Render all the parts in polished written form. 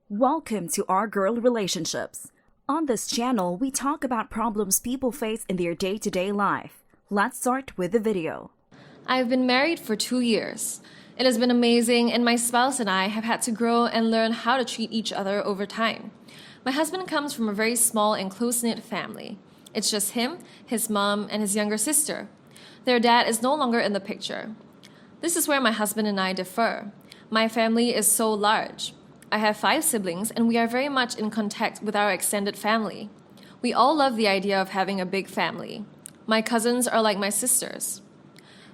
Welcome to Our Girl Relationships. On this channel, we talk about problems people face in their day-to-day life. Let's start with the video. I've been married for 2 years. It has been amazing, and my spouse and I have had to grow and learn how to treat each other over time. My husband comes from a very small and close-knit family. It's just him, his mom, and his younger sister. Their dad is no longer in the picture. This is where my husband and I differ. My family is so large. I have 5 siblings, and we are very much in contact with our extended family. We all love the idea of having a big family. My cousins are like my sisters.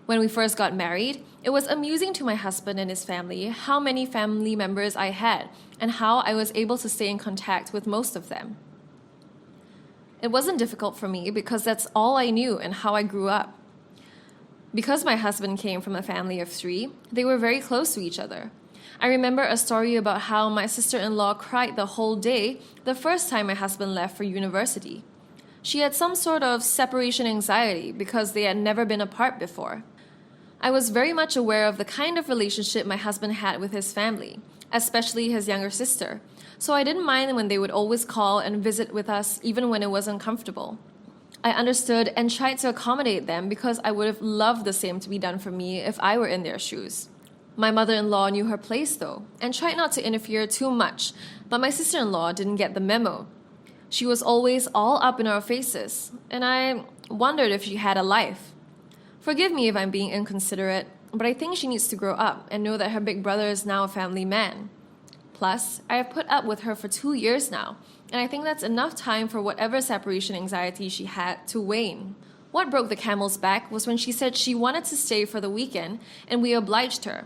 When we first got married, it was amusing to my husband and his family how many family members I had and how I was able to stay in contact with most of them. It wasn't difficult for me because that's all I knew and how I grew up. Because my husband came from a family of 3, they were very close to each other. I remember a story about how my sister-in-law cried the whole day the first time my husband left for university. She had some sort of separation anxiety because they had never been apart before. I was very much aware of the kind of relationship my husband had with his family, especially his younger sister, so I didn't mind when they would always call and visit with us even when it was uncomfortable. I understood and tried to accommodate them because I would have loved the same to be done for me if I were in their shoes. My mother-in-law knew her place though, and tried not to interfere too much, but my sister-in-law didn't get the memo. She was always all up in our faces, and I wondered if she had a life. Forgive me if I'm being inconsiderate, but I think she needs to grow up and know that her big brother is now a family man. Plus, I have put up with her for 2 years now, and I think that's enough time for whatever separation anxiety she had to wane. What broke the camel's back was when she said she wanted to stay for the weekend, and we obliged her.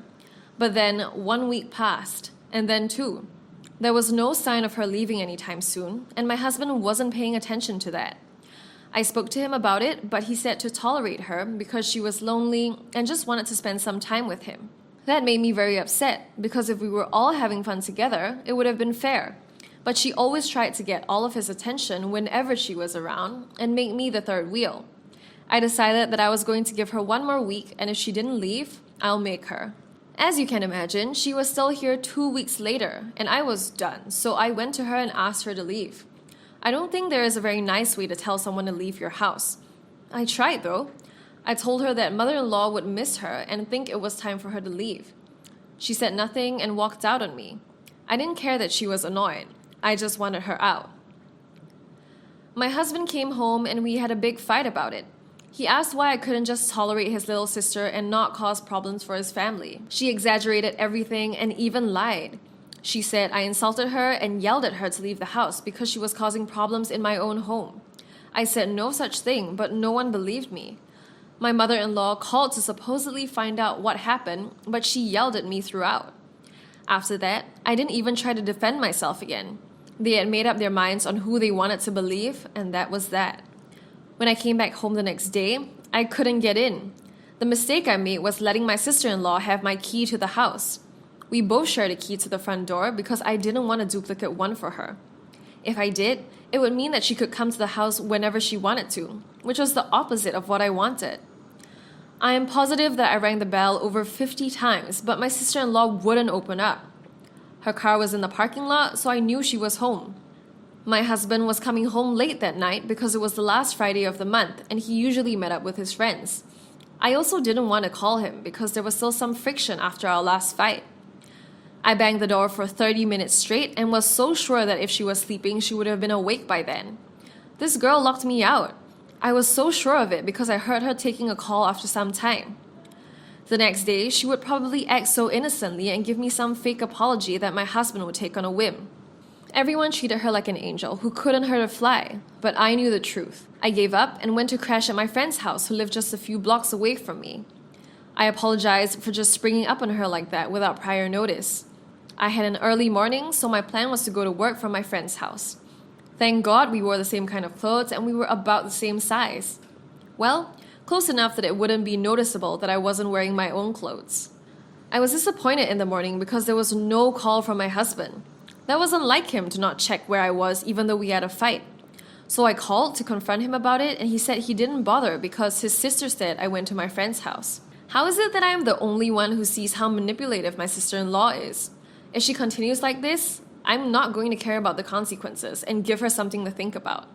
But then 1 week passed, and then 2. There was no sign of her leaving anytime soon, and my husband wasn't paying attention to that. I spoke to him about it, but he said to tolerate her because she was lonely and just wanted to spend some time with him. That made me very upset, because if we were all having fun together, it would have been fair. But she always tried to get all of his attention whenever she was around and make me the third wheel. I decided that I was going to give her 1 more week, and if she didn't leave, I'll make her. As you can imagine, she was still here 2 weeks later, and I was done, so I went to her and asked her to leave. I don't think there is a very nice way to tell someone to leave your house. I tried though. I told her that mother-in-law would miss her and think it was time for her to leave. She said nothing and walked out on me. I didn't care that she was annoyed. I just wanted her out. My husband came home and we had a big fight about it. He asked why I couldn't just tolerate his little sister and not cause problems for his family. She exaggerated everything and even lied. She said I insulted her and yelled at her to leave the house because she was causing problems in my own home. I said no such thing, but no one believed me. My mother-in-law called to supposedly find out what happened, but she yelled at me throughout. After that, I didn't even try to defend myself again. They had made up their minds on who they wanted to believe, and that was that. When I came back home the next day, I couldn't get in. The mistake I made was letting my sister-in-law have my key to the house. We both shared a key to the front door because I didn't want a duplicate one for her. If I did, it would mean that she could come to the house whenever she wanted to, which was the opposite of what I wanted. I am positive that I rang the bell over 50 times, but my sister-in-law wouldn't open up. Her car was in the parking lot, so I knew she was home. My husband was coming home late that night because it was the last Friday of the month, and he usually met up with his friends. I also didn't want to call him because there was still some friction after our last fight. I banged the door for 30 minutes straight and was so sure that if she was sleeping, she would have been awake by then. This girl locked me out. I was so sure of it because I heard her taking a call after some time. The next day, she would probably act so innocently and give me some fake apology that my husband would take on a whim. Everyone treated her like an angel who couldn't hurt a fly, but I knew the truth. I gave up and went to crash at my friend's house who lived just a few blocks away from me. I apologized for just springing up on her like that without prior notice. I had an early morning, so my plan was to go to work from my friend's house. Thank God we wore the same kind of clothes and we were about the same size. Well, close enough that it wouldn't be noticeable that I wasn't wearing my own clothes. I was disappointed in the morning because there was no call from my husband. That wasn't like him to not check where I was even though we had a fight. So I called to confront him about it and he said he didn't bother because his sister said I went to my friend's house. How is it that I am the only one who sees how manipulative my sister-in-law is? If she continues like this, I'm not going to care about the consequences and give her something to think about.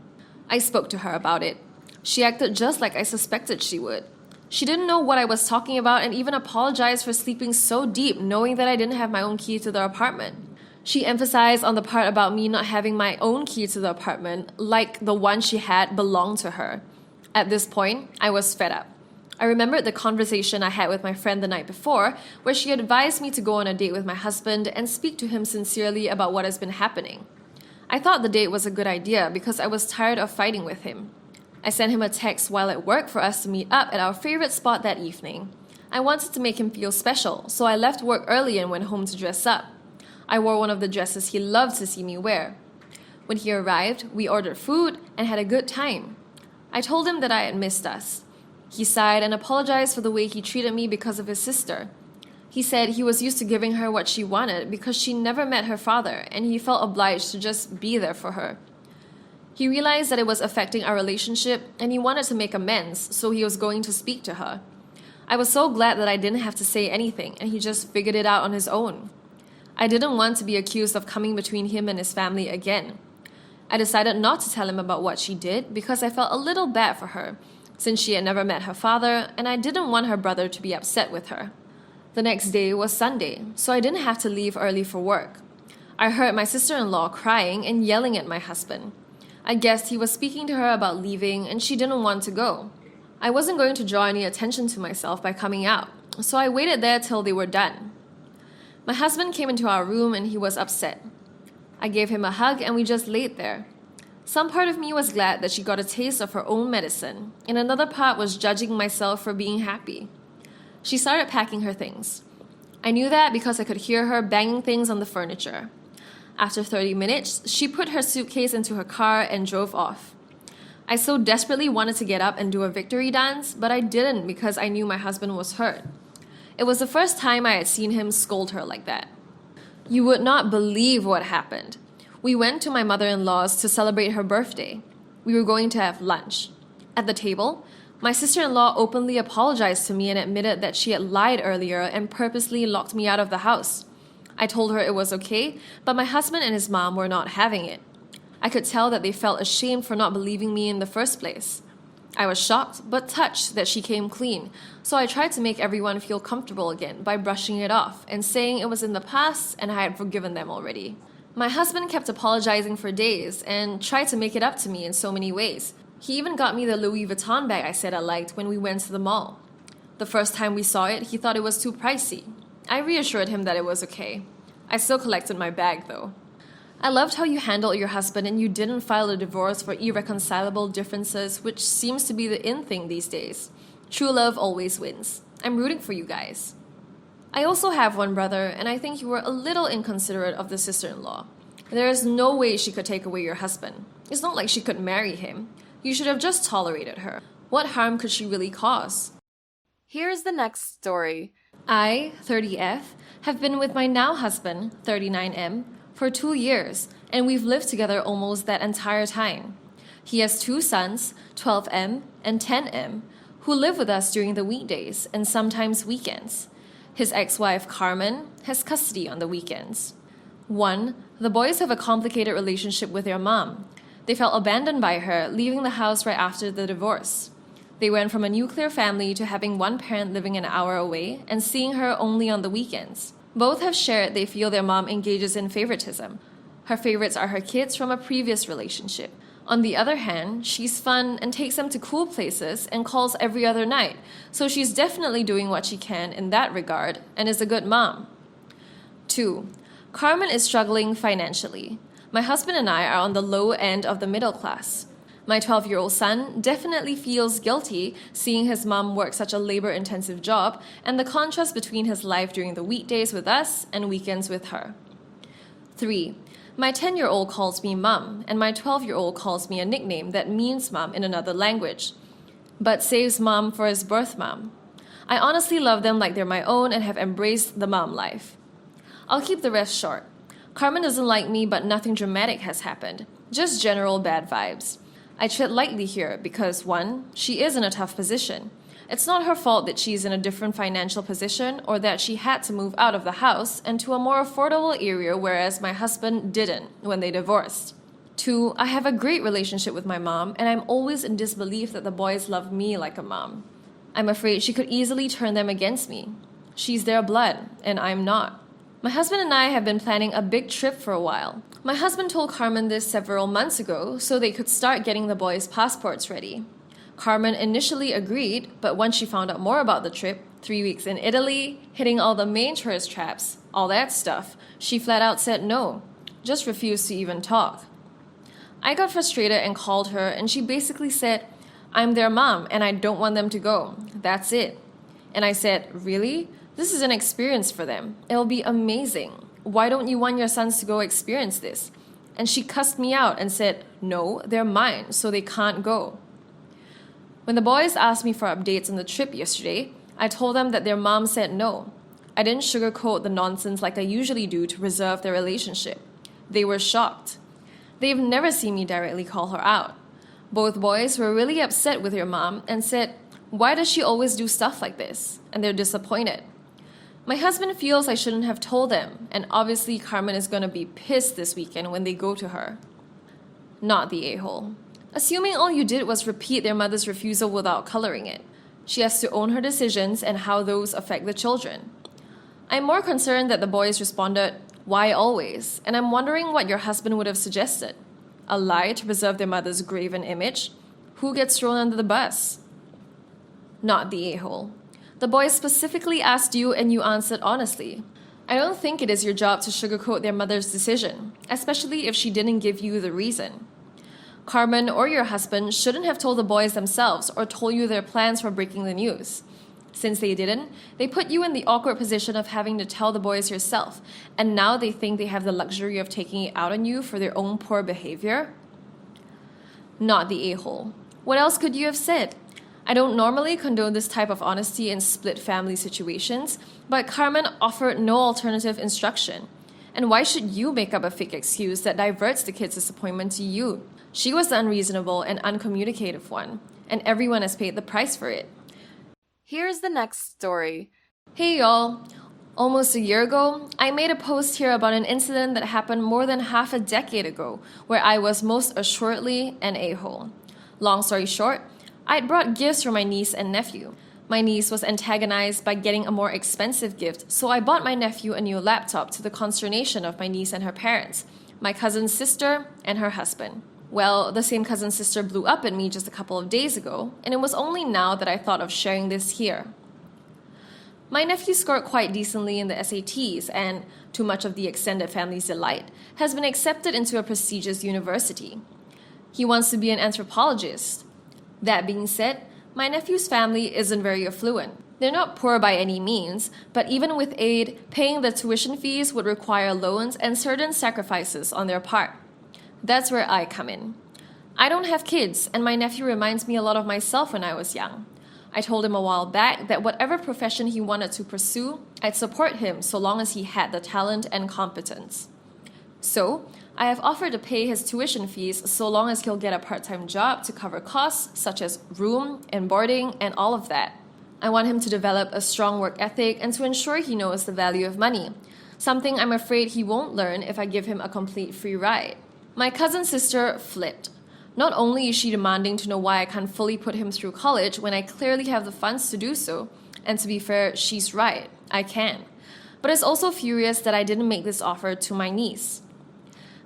I spoke to her about it. She acted just like I suspected she would. She didn't know what I was talking about and even apologized for sleeping so deep knowing that I didn't have my own key to the apartment. She emphasized on the part about me not having my own key to the apartment, like the one she had belonged to her. At this point, I was fed up. I remembered the conversation I had with my friend the night before, where she advised me to go on a date with my husband and speak to him sincerely about what has been happening. I thought the date was a good idea because I was tired of fighting with him. I sent him a text while at work for us to meet up at our favorite spot that evening. I wanted to make him feel special, so I left work early and went home to dress up. I wore one of the dresses he loved to see me wear. When he arrived, we ordered food and had a good time. I told him that I had missed us. He sighed and apologized for the way he treated me because of his sister. He said he was used to giving her what she wanted because she never met her father and he felt obliged to just be there for her. He realized that it was affecting our relationship and he wanted to make amends, so he was going to speak to her. I was so glad that I didn't have to say anything and he just figured it out on his own. I didn't want to be accused of coming between him and his family again. I decided not to tell him about what she did because I felt a little bad for her, since she had never met her father, and I didn't want her brother to be upset with her. The next day was Sunday, so I didn't have to leave early for work. I heard my sister-in-law crying and yelling at my husband. I guessed he was speaking to her about leaving, and she didn't want to go. I wasn't going to draw any attention to myself by coming out, so I waited there till they were done. My husband came into our room and he was upset. I gave him a hug and we just laid there. Some part of me was glad that she got a taste of her own medicine, and another part was judging myself for being happy. She started packing her things. I knew that because I could hear her banging things on the furniture. After 30 minutes, she put her suitcase into her car and drove off. I so desperately wanted to get up and do a victory dance, but I didn't because I knew my husband was hurt. It was the first time I had seen him scold her like that. You would not believe what happened. We went to my mother-in-law's to celebrate her birthday. We were going to have lunch. At the table, my sister-in-law openly apologized to me and admitted that she had lied earlier and purposely locked me out of the house. I told her it was okay, but my husband and his mom were not having it. I could tell that they felt ashamed for not believing me in the first place. I was shocked but touched that she came clean, so I tried to make everyone feel comfortable again by brushing it off and saying it was in the past and I had forgiven them already. My husband kept apologizing for days and tried to make it up to me in so many ways. He even got me the Louis Vuitton bag I said I liked when we went to the mall. The first time we saw it, he thought it was too pricey. I reassured him that it was okay. I still collected my bag though. I loved how you handled your husband and you didn't file a divorce for irreconcilable differences, which seems to be the in thing these days. True love always wins. I'm rooting for you guys. I also have one brother, and I think you were a little inconsiderate of the sister-in-law. There is no way she could take away your husband. It's not like she could marry him. You should have just tolerated her. What harm could she really cause? Here's the next story. I, 30F, have been with my now husband, 39M, for 2 years, and we've lived together almost that entire time. He has 2 sons, 12M and 10M, who live with us during the weekdays and sometimes weekends. His ex-wife, Carmen, has custody on the weekends. 1. The boys have a complicated relationship with their mom. They felt abandoned by her, leaving the house right after the divorce. They went from a nuclear family to having one parent living an hour away and seeing her only on the weekends. Both have shared they feel their mom engages in favoritism. Her favorites are her kids from a previous relationship. On the other hand, she's fun and takes them to cool places and calls every other night, so she's definitely doing what she can in that regard and is a good mom. 2. Carmen is struggling financially. My husband and I are on the low end of the middle class. My 12-year-old son definitely feels guilty seeing his mom work such a labor-intensive job and the contrast between his life during the weekdays with us and weekends with her. 3. My 10-year-old calls me mom, and my 12-year-old calls me a nickname that means mom in another language, but saves mom for his birth mom. I honestly love them like they're my own and have embraced the mom life. I'll keep the rest short. Carmen doesn't like me, but nothing dramatic has happened. Just general bad vibes. I tread lightly here because 1, she is in a tough position. It's not her fault that she's in a different financial position or that she had to move out of the house and to a more affordable area, whereas my husband didn't when they divorced. 2, I have a great relationship with my mom, and I'm always in disbelief that the boys love me like a mom. I'm afraid she could easily turn them against me. She's their blood, and I'm not. My husband and I have been planning a big trip for a while. My husband told Carmen this several months ago so they could start getting the boys' passports ready. Carmen initially agreed, but once she found out more about the trip, 3 weeks in Italy, hitting all the main tourist traps, all that stuff, she flat out said no, just refused to even talk. I got frustrated and called her, and she basically said, "I'm their mom and I don't want them to go. That's it." And I said, "Really? This is an experience for them. It'll be amazing. Why don't you want your sons to go experience this?" And she cussed me out and said, "No, they're mine, so they can't go." When the boys asked me for updates on the trip yesterday, I told them that their mom said no. I didn't sugarcoat the nonsense like I usually do to preserve their relationship. They were shocked. They've never seen me directly call her out. Both boys were really upset with your mom and said, "Why does she always do stuff like this?" And they're disappointed. My husband feels I shouldn't have told them, and obviously Carmen is going to be pissed this weekend when they go to her. Not the a-hole. Assuming all you did was repeat their mother's refusal without coloring it. She has to own her decisions and how those affect the children. I'm more concerned that the boys responded, "Why always?" And I'm wondering what your husband would have suggested. A lie to preserve their mother's graven image? Who gets thrown under the bus? Not the a-hole. The boys specifically asked you and you answered honestly. I don't think it is your job to sugarcoat their mother's decision, especially if she didn't give you the reason. Carmen or your husband shouldn't have told the boys themselves or told you their plans for breaking the news. Since they didn't, they put you in the awkward position of having to tell the boys yourself, and now they think they have the luxury of taking it out on you for their own poor behavior? Not the a-hole. What else could you have said? I don't normally condone this type of honesty in split family situations, but Carmen offered no alternative instruction. And why should you make up a fake excuse that diverts the kid's disappointment to you? She was the unreasonable and uncommunicative one, and everyone has paid the price for it. Here's the next story. Hey y'all! Almost a year ago, I made a post here about an incident that happened more than half a decade ago, where I was most assuredly an a-hole. Long story short, I'd brought gifts for my niece and nephew. My niece was antagonized by getting a more expensive gift, so I bought my nephew a new laptop to the consternation of my niece and her parents, my cousin's sister, and her husband. Well, the same cousin's sister blew up at me just a couple of days ago, and it was only now that I thought of sharing this here. My nephew scored quite decently in the SATs and, to much of the extended family's delight, has been accepted into a prestigious university. He wants to be an anthropologist. That being said, my nephew's family isn't very affluent. They're not poor by any means, but even with aid, paying the tuition fees would require loans and certain sacrifices on their part. That's where I come in. I don't have kids, and my nephew reminds me a lot of myself when I was young. I told him a while back that whatever profession he wanted to pursue, I'd support him so long as he had the talent and competence. So, I have offered to pay his tuition fees so long as he'll get a part-time job to cover costs such as room and boarding and all of that. I want him to develop a strong work ethic and to ensure he knows the value of money, something I'm afraid he won't learn if I give him a complete free ride. My cousin's sister flipped. Not only is she demanding to know why I can't fully put him through college when I clearly have the funds to do so, and to be fair, she's right, I can, but is also furious that I didn't make this offer to my niece.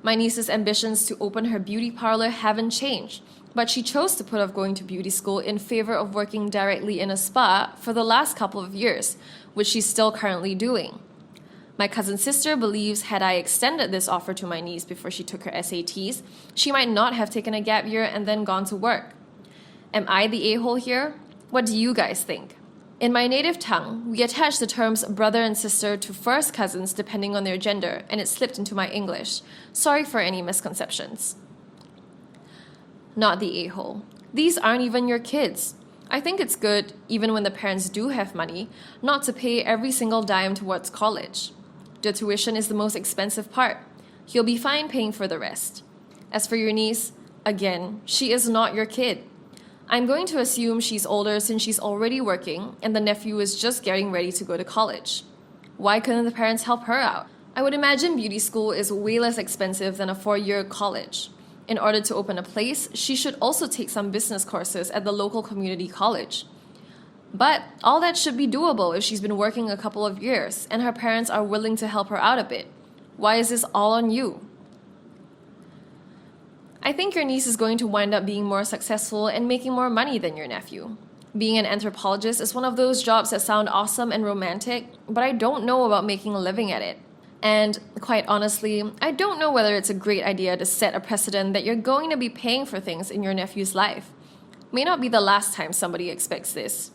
My niece's ambitions to open her beauty parlor haven't changed, but she chose to put off going to beauty school in favor of working directly in a spa for the last couple of years, which she's still currently doing. My cousin's sister believes had I extended this offer to my niece before she took her SATs, she might not have taken a gap year and then gone to work. Am I the a-hole here? What do you guys think? In my native tongue, we attach the terms brother and sister to first cousins depending on their gender, and it slipped into my English. Sorry for any misconceptions. Not the a-hole. These aren't even your kids. I think it's good, even when the parents do have money, not to pay every single dime towards college. The tuition is the most expensive part. You'll be fine paying for the rest. As for your niece, again, she is not your kid. I'm going to assume she's older since she's already working and the nephew is just getting ready to go to college. Why couldn't the parents help her out? I would imagine beauty school is way less expensive than a 4-year college. In order to open a place, she should also take some business courses at the local community college. But all that should be doable if she's been working a couple of years and her parents are willing to help her out a bit. Why is this all on you? I think your niece is going to wind up being more successful and making more money than your nephew. Being an anthropologist is one of those jobs that sound awesome and romantic, but I don't know about making a living at it. And quite honestly, I don't know whether it's a great idea to set a precedent that you're going to be paying for things in your nephew's life. May not be the last time somebody expects this.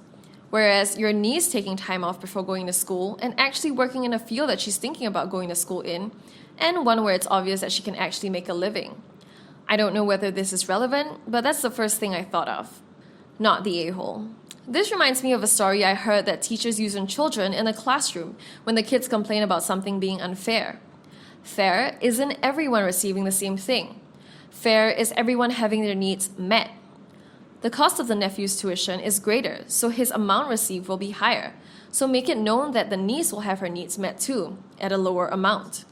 Whereas your niece taking time off before going to school and actually working in a field that she's thinking about going to school in, and one where it's obvious that she can actually make a living. I don't know whether this is relevant, but that's the first thing I thought of. Not the a-hole. This reminds me of a story I heard that teachers use on children in a classroom when the kids complain about something being unfair. Fair isn't everyone receiving the same thing. Fair is everyone having their needs met. The cost of the nephew's tuition is greater, so his amount received will be higher. So make it known that the niece will have her needs met too, at a lower amount.